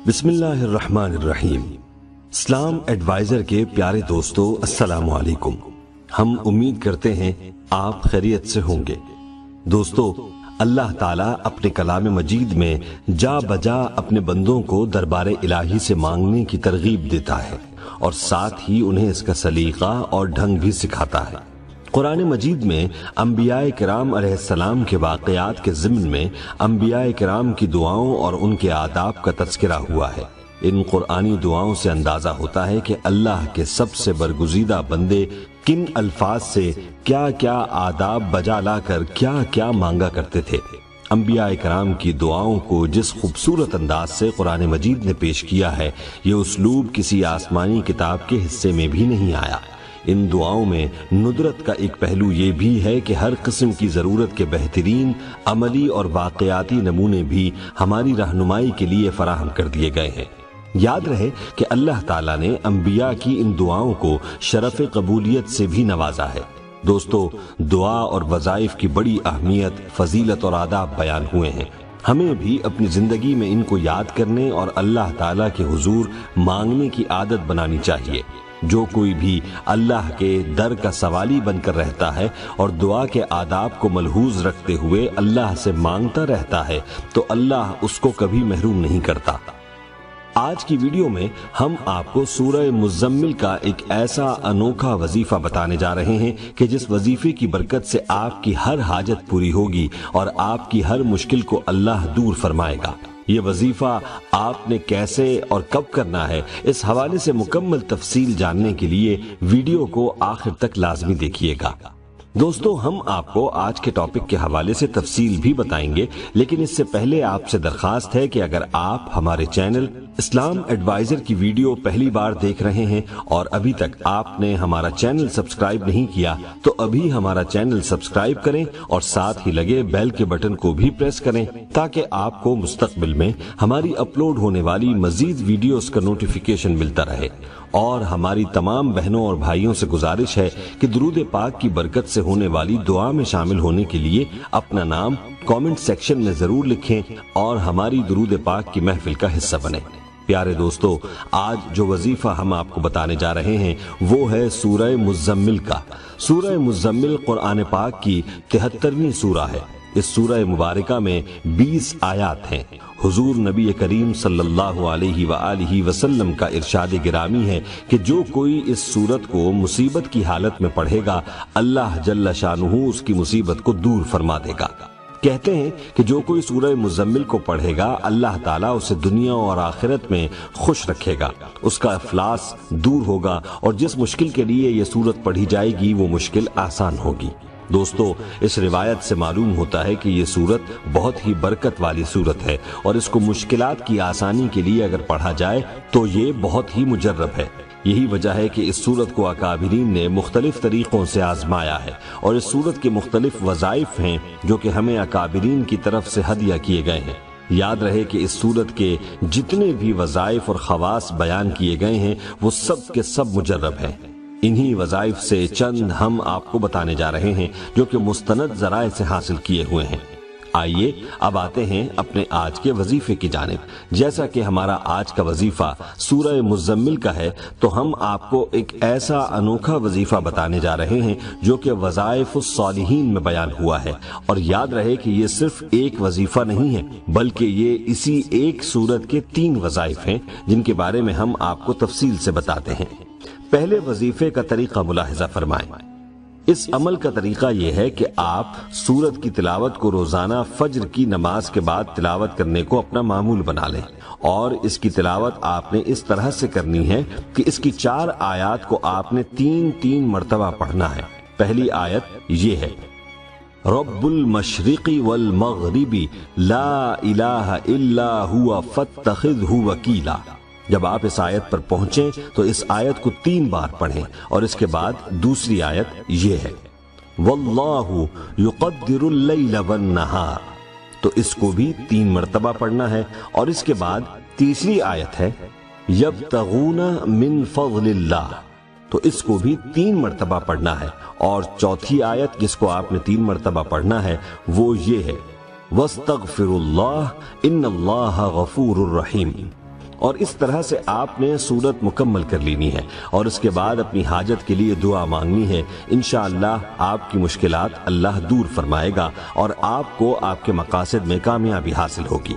بسم اللہ الرحمن الرحیم۔ اسلام ایڈوائزر کے پیارے دوستو، السلام علیکم۔ ہم امید کرتے ہیں آپ خیریت سے ہوں گے۔ دوستو، اللہ تعالیٰ اپنے کلام مجید میں جا بجا اپنے بندوں کو دربار الہی سے مانگنے کی ترغیب دیتا ہے اور ساتھ ہی انہیں اس کا سلیقہ اور ڈھنگ بھی سکھاتا ہے۔ قرآن مجید میں انبیاء کرام علیہ السلام کے واقعات کے ضمن میں انبیاء کرام کی دعاؤں اور ان کے آداب کا تذکرہ ہوا ہے۔ ان قرآنی دعاؤں سے اندازہ ہوتا ہے کہ اللہ کے سب سے برگزیدہ بندے کن الفاظ سے کیا کیا آداب بجا لا کر کیا کیا مانگا کرتے تھے۔ انبیاء کرام کی دعاؤں کو جس خوبصورت انداز سے قرآن مجید نے پیش کیا ہے، یہ اسلوب کسی آسمانی کتاب کے حصے میں بھی نہیں آیا۔ ان دعاؤں میں ندرت کا ایک پہلو یہ بھی ہے کہ ہر قسم کی ضرورت کے بہترین عملی اور واقعاتی نمونے بھی ہماری رہنمائی کے لیے فراہم کر دیے گئے ہیں۔ یاد رہے کہ اللہ تعالیٰ نے انبیاء کی ان دعاؤں کو شرف قبولیت سے بھی نوازا ہے۔ دوستو، دعا اور وظائف کی بڑی اہمیت، فضیلت اور آداب بیان ہوئے ہیں۔ ہمیں بھی اپنی زندگی میں ان کو یاد کرنے اور اللہ تعالیٰ کے حضور مانگنے کی عادت بنانی چاہیے۔ جو کوئی بھی اللہ کے در کا سوالی بن کر رہتا ہے اور دعا کے آداب کو ملحوظ رکھتے ہوئے اللہ سے مانگتا رہتا ہے تو اللہ اس کو کبھی محروم نہیں کرتا۔ آج کی ویڈیو میں ہم آپ کو سورہ مزمل کا ایک ایسا انوکھا وظیفہ بتانے جا رہے ہیں کہ جس وظیفے کی برکت سے آپ کی ہر حاجت پوری ہوگی اور آپ کی ہر مشکل کو اللہ دور فرمائے گا۔ یہ وظیفہ آپ نے کیسے اور کب کرنا ہے، اس حوالے سے مکمل تفصیل جاننے کے لیے ویڈیو کو آخر تک لازمی دیکھیے گا۔ دوستو، ہم آپ کو آج کے ٹاپک کے حوالے سے تفصیل بھی بتائیں گے، لیکن اس سے پہلے آپ سے درخواست ہے کہ اگر آپ ہمارے چینل اسلام ایڈوائزر کی ویڈیو پہلی بار دیکھ رہے ہیں اور ابھی تک آپ نے ہمارا چینل سبسکرائب نہیں کیا تو ابھی ہمارا چینل سبسکرائب کریں اور ساتھ ہی لگے بیل کے بٹن کو بھی پریس کریں تاکہ آپ کو مستقبل میں ہماری اپلوڈ ہونے والی مزید ویڈیوز کا نوٹیفیکیشن ملتا رہے۔ اور ہماری تمام بہنوں اور بھائیوں سے گزارش ہے کہ درود پاک کی برکت سے ہونے والی دعا میں شامل ہونے کے لیے اپنا نام کامنٹ سیکشن میں ضرور لکھیں اور ہماری درود پاک کی محفل کا حصہ بنیں۔ پیارے دوستو، آج جو وظیفہ ہم آپ کو بتانے جا رہے ہیں وہ ہے سورہ مزمل کا۔ سورہ مزمل قرآن پاک کی 73ویں سورہ ہے۔ اس سورہ مبارکہ میں 20 آیات ہیں۔ حضور نبی کریم صلی اللہ علیہ وآلہ وسلم کا ارشاد گرامی ہے کہ جو کوئی اس سورت کو مصیبت کی حالت میں پڑھے گا، اللہ جل شانہ اس کی مصیبت کو دور فرما دے گا۔ کہتے ہیں کہ جو کوئی سورہ مزمل کو پڑھے گا، اللہ تعالیٰ اسے دنیا اور آخرت میں خوش رکھے گا، اس کا افلاس دور ہوگا اور جس مشکل کے لیے یہ سورت پڑھی جائے گی وہ مشکل آسان ہوگی۔ دوستو، اس روایت سے معلوم ہوتا ہے کہ یہ سورت بہت ہی برکت والی سورت ہے اور اس کو مشکلات کی آسانی کے لیے اگر پڑھا جائے تو یہ بہت ہی مجرب ہے۔ یہی وجہ ہے کہ اس سورت کو اکابرین نے مختلف طریقوں سے آزمایا ہے اور اس سورت کے مختلف وظائف ہیں جو کہ ہمیں اکابرین کی طرف سے ہدیہ کیے گئے ہیں۔ یاد رہے کہ اس سورت کے جتنے بھی وظائف اور خواص بیان کیے گئے ہیں وہ سب کے سب مجرب ہیں۔ انہی وظائف سے چند ہم آپ کو بتانے جا رہے ہیں جو کہ مستند ذرائع سے حاصل کیے ہوئے ہیں۔ آئیے اب آتے ہیں اپنے آج کے وظیفے کی جانب۔ جیسا کہ ہمارا آج کا وظیفہ سورہ مزمل کا ہے تو ہم آپ کو ایک ایسا انوکھا وظیفہ بتانے جا رہے ہیں جو کہ وظائف الصالحین میں بیان ہوا ہے۔ اور یاد رہے کہ یہ صرف ایک وظیفہ نہیں ہے بلکہ یہ اسی ایک سورت کے 3 وظائف ہیں جن کے بارے میں ہم آپ کو تفصیل سے بتاتے ہیں۔ پہلے وظیفے کا طریقہ ملاحظہ فرمائیں۔ اس عمل کا طریقہ یہ ہے کہ آپ سورت کی تلاوت کو روزانہ فجر کی نماز کے بعد تلاوت کرنے کو اپنا معمول بنا لیں اور اس کی تلاوت آپ نے اس طرح سے کرنی ہے کہ اس کی 4 آیات کو آپ نے 3 مرتبہ پڑھنا ہے۔ پہلی آیت یہ ہے، رب المشرق والمغرب لا الہ الا هو فاتخذہ وکیلا۔ جب آپ اس آیت پر پہنچیں تو اس آیت کو 3 بار پڑھیں اور اس کے بعد دوسری آیت یہ ہے، واللہ یقدر اللیل والنہار، تو اس کو بھی 3 مرتبہ پڑھنا ہے۔ اور اس کے بعد تیسری آیت ہے، یبتغون من فضل اللہ، تو اس کو بھی 3 مرتبہ پڑھنا ہے۔ اور چوتھی آیت جس کو آپ نے 3 مرتبہ پڑھنا ہے وہ یہ ہے، واستغفر اللہ ان اللہ غفور الرحیم۔ اور اس طرح سے آپ نے سورت مکمل کر لینی ہے اور اس کے بعد اپنی حاجت کے لیے دعا مانگنی ہے۔ انشاءاللہ آپ کی مشکلات اللہ دور فرمائے گا اور آپ کو آپ کے مقاصد میں کامیابی حاصل ہوگی۔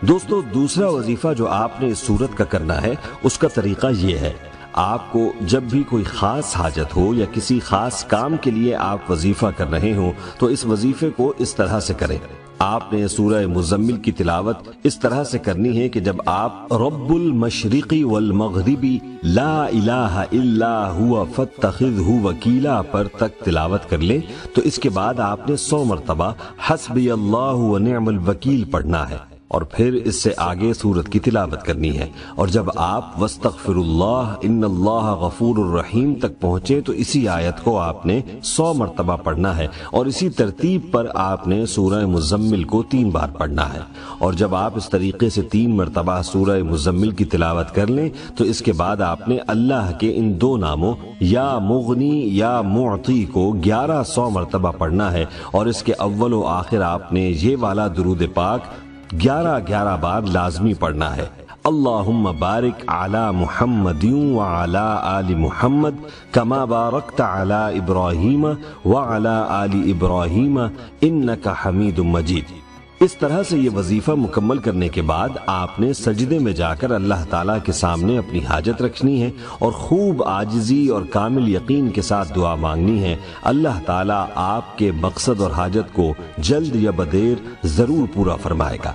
دوستو، دوسرا وظیفہ جو آپ نے اس سورت کا کرنا ہے اس کا طریقہ یہ ہے، آپ کو جب بھی کوئی خاص حاجت ہو یا کسی خاص کام کے لیے آپ وظیفہ کر رہے ہوں تو اس وظیفے کو اس طرح سے کریں۔ آپ نے سورہ مزمل کی تلاوت اس طرح سے کرنی ہے کہ جب آپ رب المشرقی والمغربی لا الہ الا ہوا فاتخذہ وکیلا پر تک تلاوت کر لیں تو اس کے بعد آپ نے 100 مرتبہ حسبی اللہ ونعم الوکیل پڑھنا ہے اور پھر اس سے آگے سورت کی تلاوت کرنی ہے، اور جب آپ واستغفر اللہ ان اللہ غفور الرحیم تک پہنچے تو اسی آیت کو آپ نے 100 مرتبہ پڑھنا ہے اور اسی ترتیب پر آپ نے سورہ مزمل کو 3 بار پڑھنا ہے۔ اور جب آپ اس طریقے سے 3 مرتبہ سورہ مزمل کی تلاوت کر لیں تو اس کے بعد آپ نے اللہ کے ان 2 ناموں یا مغنی یا معطی کو 1100 مرتبہ پڑھنا ہے، اور اس کے اول و آخر آپ نے یہ والا درود پاک 11 بار لازمی پڑھنا ہے۔ اللہم بارک علی محمد وعلی آل محمد کما بارکت علی ابراہیم وعلی آل ابراہیم انک حمید مجید۔ اس طرح سے یہ وظیفہ مکمل کرنے کے بعد آپ نے سجدے میں جا کر اللہ تعالیٰ کے سامنے اپنی حاجت رکھنی ہے اور خوب عاجزی اور کامل یقین کے ساتھ دعا مانگنی ہے۔ اللہ تعالیٰ آپ کے مقصد اور حاجت کو جلد یا بدیر ضرور پورا فرمائے گا۔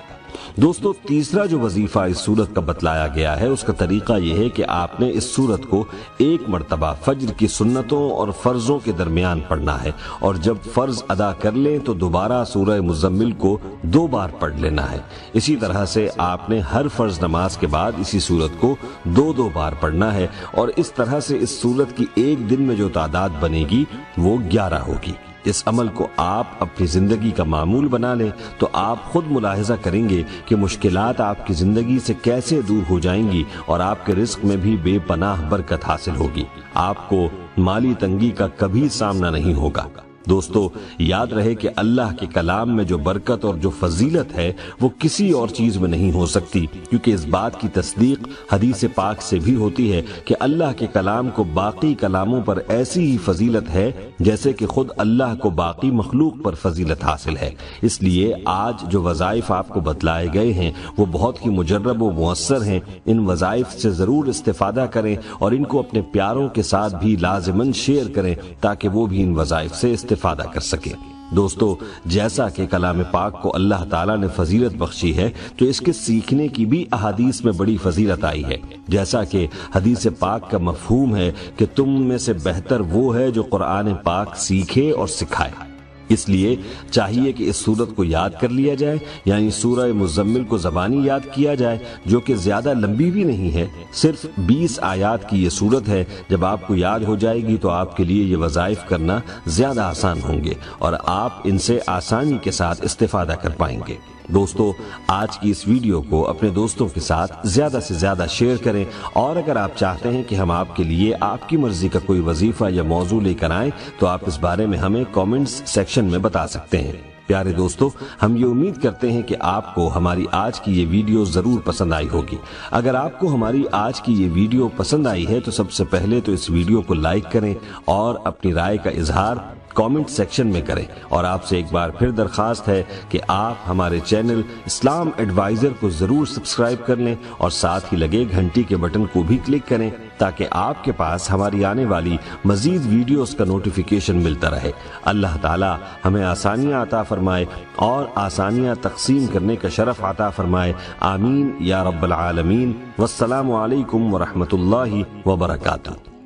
دوستو، تیسرا جو وظیفہ اس سورت کا بتلایا گیا ہے اس کا طریقہ یہ ہے کہ آپ نے اس سورت کو 1 مرتبہ فجر کی سنتوں اور فرضوں کے درمیان پڑھنا ہے، اور جب فرض ادا کر لیں تو دوبارہ سورہ مزمل کو 2 بار پڑھ لینا ہے۔ اسی طرح سے آپ نے ہر فرض نماز کے بعد اسی سورت کو 2 بار پڑھنا ہے، اور اس طرح سے اس سورت کی ایک دن میں جو تعداد بنے گی وہ 11 ہوگی۔ اس عمل کو آپ اپنی زندگی کا معمول بنا لیں تو آپ خود ملاحظہ کریں گے کہ مشکلات آپ کی زندگی سے کیسے دور ہو جائیں گی اور آپ کے رزق میں بھی بے پناہ برکت حاصل ہوگی۔ آپ کو مالی تنگی کا کبھی سامنا نہیں ہوگا۔ دوستو، یاد رہے کہ اللہ کے کلام میں جو برکت اور جو فضیلت ہے وہ کسی اور چیز میں نہیں ہو سکتی، کیونکہ اس بات کی تصدیق حدیث پاک سے بھی ہوتی ہے کہ اللہ کے کلام کو باقی کلاموں پر ایسی ہی فضیلت ہے جیسے کہ خود اللہ کو باقی مخلوق پر فضیلت حاصل ہے۔ اس لیے آج جو وظائف آپ کو بتلائے گئے ہیں وہ بہت ہی مجرب و مؤثر ہیں۔ ان وظائف سے ضرور استفادہ کریں اور ان کو اپنے پیاروں کے ساتھ بھی لازماً شیئر کریں تاکہ وہ بھی ان وظائف سے استفادہ کر سکیں۔ دوستو، جیسا کہ کلام پاک کو اللہ تعالیٰ نے فضیلت بخشی ہے تو اس کے سیکھنے کی بھی احادیث میں بڑی فضیلت آئی ہے، جیسا کہ حدیث پاک کا مفہوم ہے کہ تم میں سے بہتر وہ ہے جو قرآن پاک سیکھے اور سکھائے۔ اس لیے چاہیے کہ اس سورت کو یاد کر لیا جائے، یعنی سورہ مزمل کو زبانی یاد کیا جائے، جو کہ زیادہ لمبی بھی نہیں ہے، صرف 20 آیات کی یہ سورت ہے۔ جب آپ کو یاد ہو جائے گی تو آپ کے لیے یہ وظائف کرنا زیادہ آسان ہوں گے اور آپ ان سے آسانی کے ساتھ استفادہ کر پائیں گے۔ دوستو، آج کی اس ویڈیو کو اپنے دوستوں کے ساتھ زیادہ سے زیادہ شیئر کریں، اور اگر آپ چاہتے ہیں کہ ہم آپ کے لیے آپ کی مرضی کا کوئی وظیفہ یا موضوع لے کر آئیں تو آپ اس بارے میں ہمیں کامنٹس سیکشن میں بتا سکتے ہیں۔ پیارے دوستو، ہم یہ امید کرتے ہیں کہ آپ کو ہماری آج کی یہ ویڈیو ضرور پسند آئی ہوگی۔ اگر آپ کو ہماری آج کی یہ ویڈیو پسند آئی ہے تو سب سے پہلے تو اس ویڈیو کو لائک کریں اور اپنی رائے کا اظہار کامنٹ سیکشن میں کریں، اور آپ سے ایک بار پھر درخواست ہے کہ آپ ہمارے چینل اسلام ایڈوائزر کو ضرور سبسکرائب کر لیں اور ساتھ ہی لگے گھنٹی کے بٹن کو بھی کلک کریں تاکہ آپ کے پاس ہماری آنے والی مزید ویڈیوز کا نوٹیفیکیشن ملتا رہے۔ اللہ تعالی ہمیں آسانیاں عطا فرمائے اور آسانیاں تقسیم کرنے کا شرف عطا فرمائے، آمین یا رب العالمین۔ والسلام علیکم ورحمۃ اللہ وبرکاتہ۔